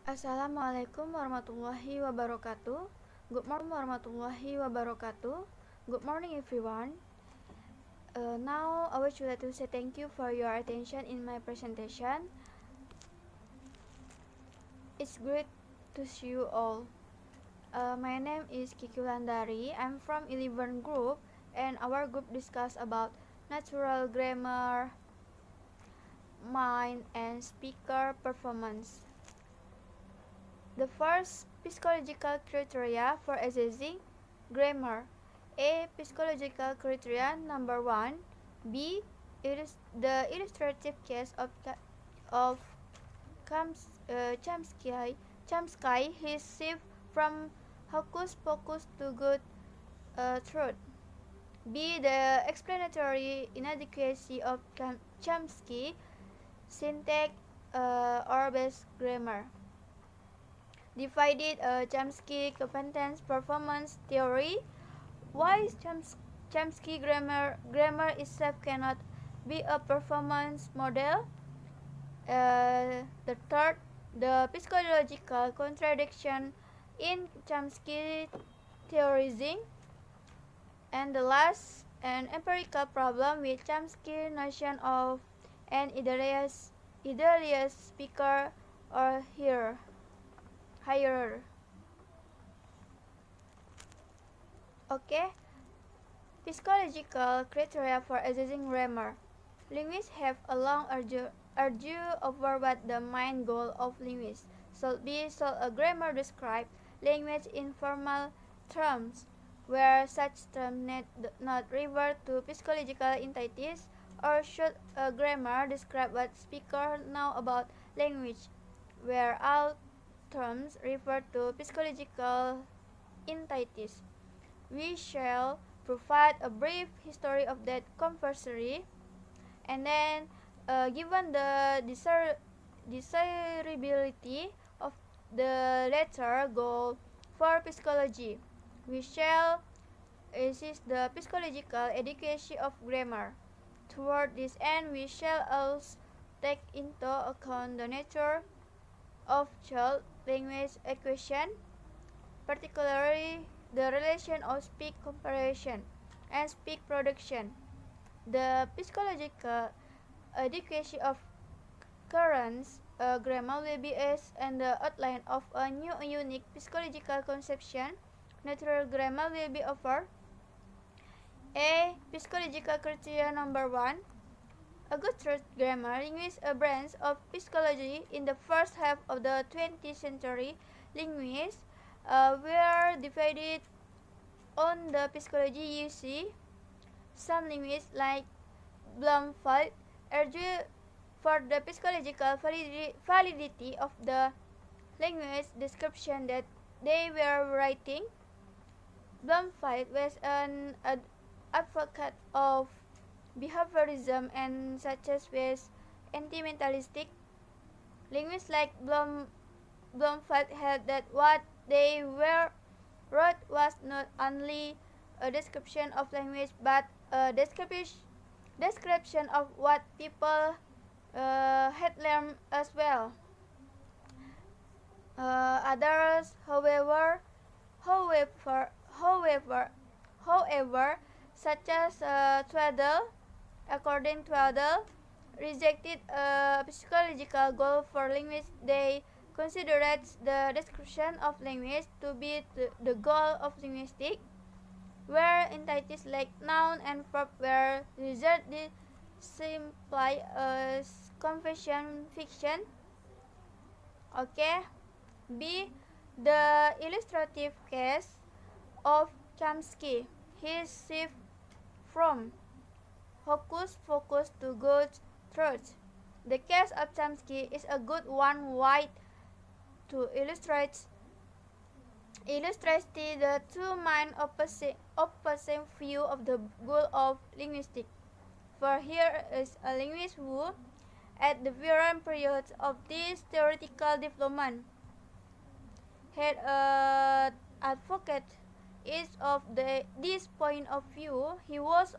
Assalamualaikum warahmatullahi wabarakatuh. Good morning warahmatullahi wabarakatuh. Good morning everyone. Now I would like to say thank you for your attention in my presentation. It's great to see you all. My name is Kiki Landari. I'm from 11 group and our group discuss about natural grammar, mind and speaker performance. The first psychological criteria for assessing grammar. A. Psychological criteria number 1. B. The illustrative case of Chomsky. His shift from hocus pocus to good truth. B. The explanatory inadequacy of Chomsky syntax or base grammar. Divided Chomsky competence performance theory. Why Chomsky grammar itself cannot be a performance model. The third, the psychological contradiction in Chomsky theorizing. And the last, an empirical problem with Chomsky notion of an idealized speaker or hearer. Okay, psychological criteria for assessing grammar. Linguists have a long argue over what the main goal of linguists should be. Should a grammar describe language in formal terms, where such terms need not refer to psychological entities, or should a grammar describe what speakers know about language, where all terms refer to psychological entities? We shall provide a brief history of that controversy, and then given the desirability of the latter goal for psychology, we shall assist the psychological education of grammar. Toward this end, we shall also take into account the nature of child language acquisition, particularly the relation of speech comparison and speech production. The psychological education of current grammar will be based on the outline of a new unique psychological conception. Natural grammar will be offered. A. Psychological criteria number 1. A good truth grammar. Linguists, a branch of psychology in the first half of the 20th century. Linguists were divided on the psychology you see. Some linguists, like Bloomfield, argue for the psychological validity of the language description that they were writing. Bloomfield was an advocate of behaviorism and such as was anti-mentalistic. Linguists like Bloomfield held that what they wrote was not only a description of language but a description of what people had learned as well. Others, however, such as Twaddle, according to Twaddle, rejected a psychological goal for linguists. They considered the description of language to be the goal of linguistics, where entities like noun and verb were reserved simply as confession fiction. Okay. B. The illustrative case of Chomsky. His shift from hocus pocus to good truth. The case of Chomsky is a good one. Why? To illustrate the two main opposing view of the goal of linguistics. For here is a linguist who, at the various periods of this theoretical development, had advocate each of this point of view. He was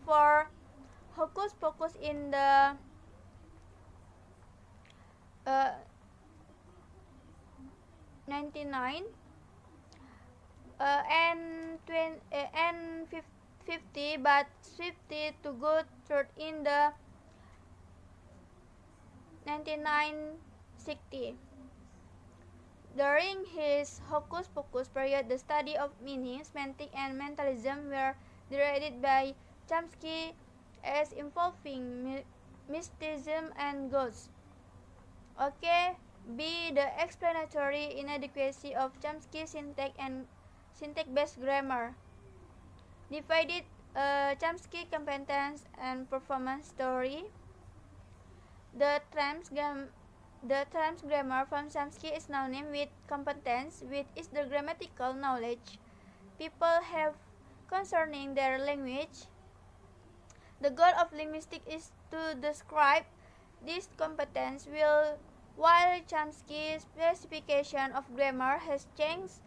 for hocus pocus in the 99 and 50, but 50 to good third in the 1960. During his Hocus Pocus period, the study of meaning, semantics, and mentalism were derided by Chomsky as involving mysticism and ghosts. Okay, B. The explanatory inadequacy of Chomsky's syntax and syntax-based grammar. Divided Chomsky competence and performance theory. The terms grammar from Chomsky is synonymous with competence, which is the grammatical knowledge people have concerning their language. The goal of linguistics is to describe this competence, while Chomsky's specification of grammar has changed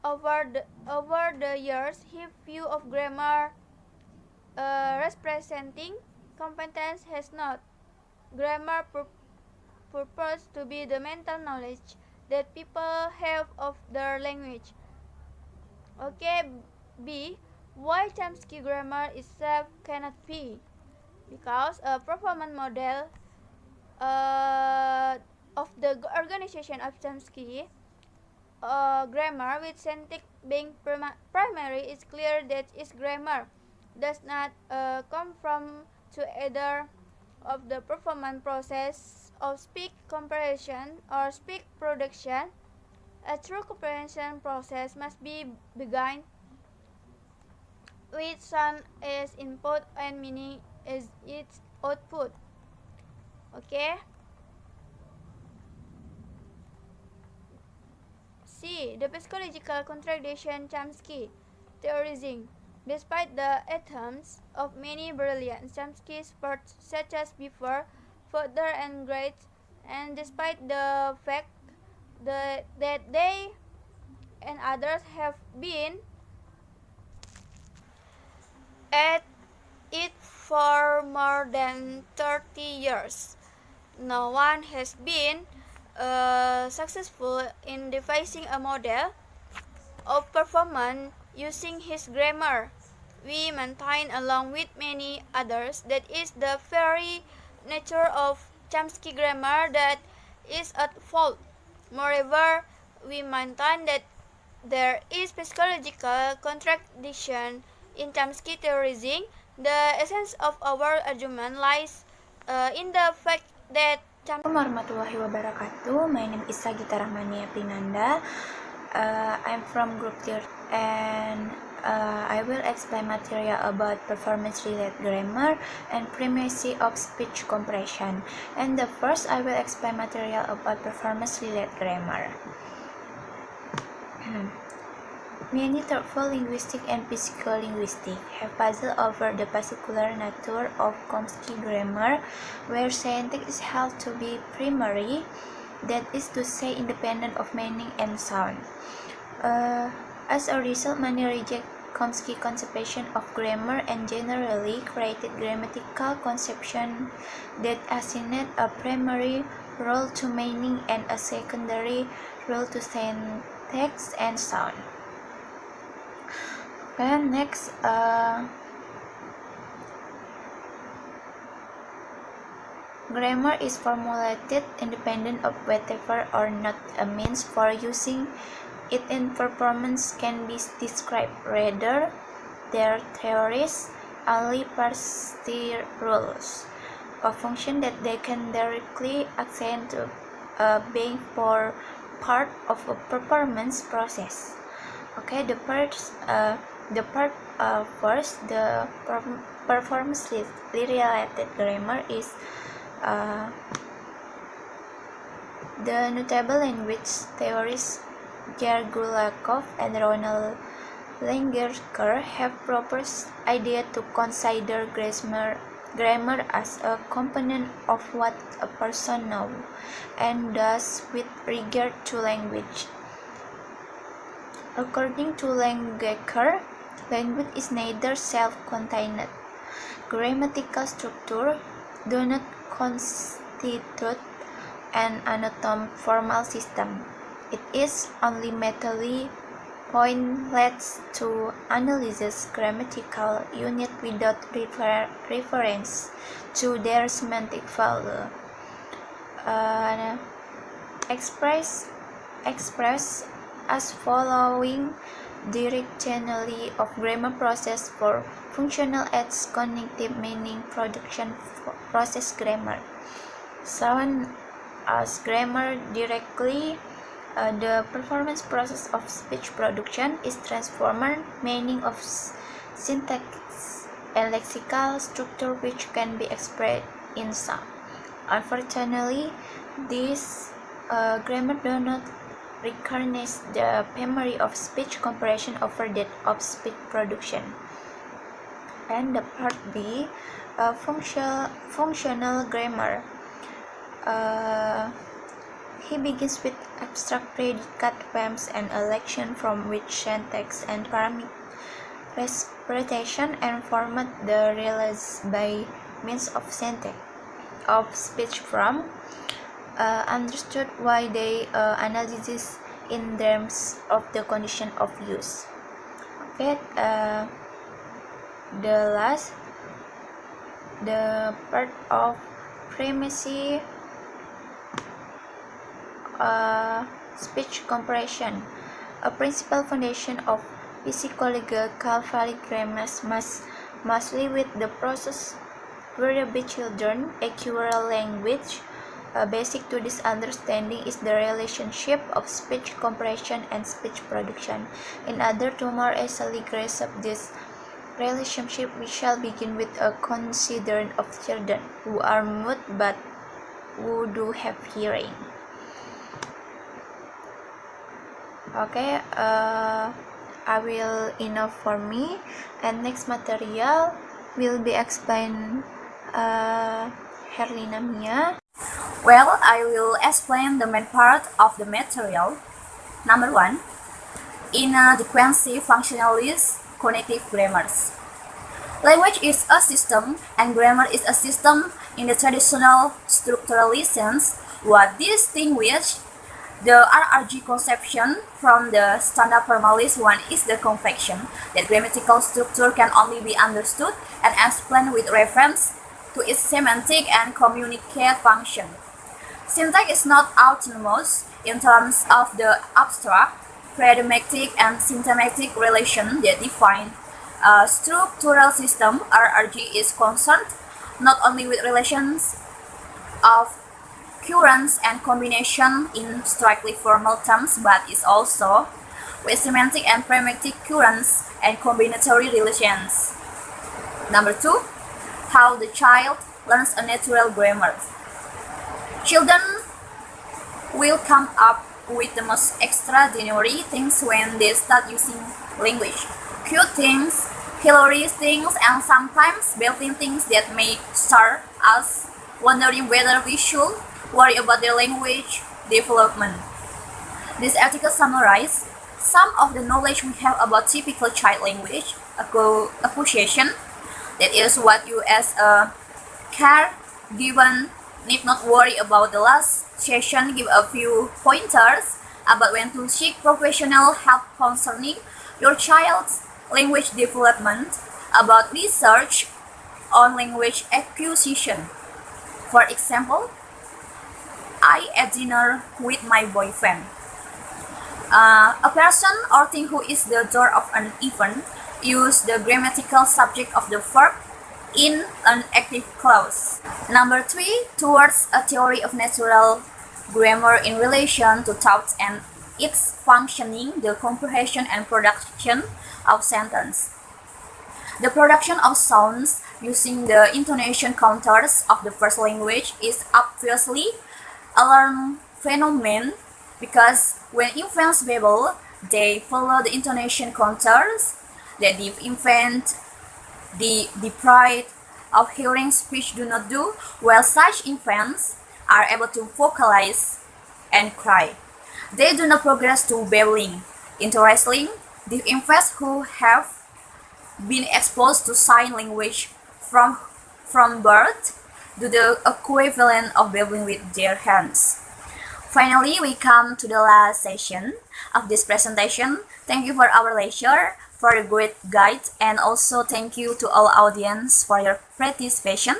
over the years. His view of grammar representing competence has not. Grammar purports to be the mental knowledge that people have of their language. Okay, B. Why Chomsky grammar itself cannot be? Because a performance model of the organization of Chomsky grammar with syntax being primary, is clear that its grammar does not conform to either of the performance process of speech comprehension or speech production. A true comprehension process must be begun with sound as input and meaning as its output. Okay. C. The psychological contradiction Chomsky theorizing. Despite the attempts of many brilliant Chomsky experts such as Beaver, Fodor, and Grant, and despite the fact that they and others have been at it for more than 30 years, no one has been successful in devising a model of performance using his grammar. We maintain, along with many others, that is the very nature of Chomsky grammar that is at fault. Moreover, we maintain that there is psychological contradiction in Chomsky theorizing. The essence of our argument lies in the fact that Assalamualaikum warahmatullahi wabarakatuh. My name is Sagita Rahmania Pinanda. I'm from Group 3 and I will explain material about performance-related grammar and primacy of speech compression. And the first, I will explain material about performance-related grammar. Many thoughtful linguistics and psycholinguistics have puzzled over the particular nature of Chomsky grammar, where syntax is held to be primary, that is to say, independent of meaning and sound. As a result, many reject Chomsky's conception of grammar and generally created grammatical conception that assigned a primary role to meaning and a secondary role to syntax and sound. And next, grammar is formulated independent of whatever or not a means for using it in performance can be described. Rather, their theories only parse rules of function that they can directly assign to being for part of a performance process. Okay, first, the performance-related grammar is the notable language theorists Gergulakov and Ronald Langerker have proposed idea to consider grammar as a component of what a person knows and does with regard to language. According to Langerker, language is neither self-contained. Grammatical structure do not constitute an anatomic formal system. It is ultimately pointless to analyze grammatical units without reference to their semantic value. Express as following directionally of grammar process for functional as cognitive meaning production process grammar. Sound as grammar directly, the performance process of speech production is transformer meaning of syntax and lexical structure which can be expressed in sound. Unfortunately, this grammar does not recognize the memory of speech compression over that of speech production. And the part B, functional grammar. He begins with abstract predicate forms and election from which syntax and parameter interpretation and format the realized by means of syntax of speech from understood why they analysis in terms of the condition of use. Okay, the part of primacy speech compression. A principal foundation of psychological valid grammar mostly with the process whereby children acquire language. Basic to this understanding is the relationship of speech compression and speech production. In order to more easily grasp this relationship, we shall begin with a consideration of children who are mute but who do have hearing. Okay, I will enough for me, and next material will be explained Herlina Mia. Well, I will explain the main part of the material. Number 1, inadequacy functionalist cognitive grammars. Language is a system and grammar is a system in the traditional structuralist sense. What distinguishes the RRG conception from the standard formalist one is the conviction that grammatical structure can only be understood and explained with reference to its semantic and communicate function. Syntax is not autonomous in terms of the abstract, paradigmatic, and syntagmatic relation that define a structural system. RRG is concerned not only with relations of occurrence and combination in strictly formal terms, but is also with semantic and pragmatic occurrence and combinatory relations. Number 2, how the child learns a natural grammar. Children will come up with the most extraordinary things when they start using language. Cute things, hilarious things, and sometimes baffling things that may start us wondering whether we should worry about their language development. This article summarizes some of the knowledge we have about typical child language acquisition. That is what you as a caregiver need not worry about. The last session give a few pointers about when to seek professional help concerning your child's language development, about research on language acquisition. For example, I ate dinner with my boyfriend. A person or thing who is the door of an event use the grammatical subject of the verb in an active clause. Number 3, towards a theory of natural grammar in relation to thoughts and its functioning, the comprehension and production of sentence. The production of sounds using the intonation counters of the first language is obviously a learned phenomenon because when infants babble, they follow the intonation counters that the infant deprived of hearing speech do not do, while such infants are able to vocalize and cry. They do not progress to babbling. Interestingly, the infants who have been exposed to sign language from birth do the equivalent of babbling with their hands. Finally, we come to the last session of this presentation. Thank you for our lecture, for a great guide, and also thank you to all audience for your participation.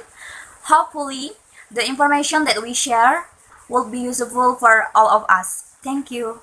Hopefully, the information that we share will be useful for all of us. Thank you.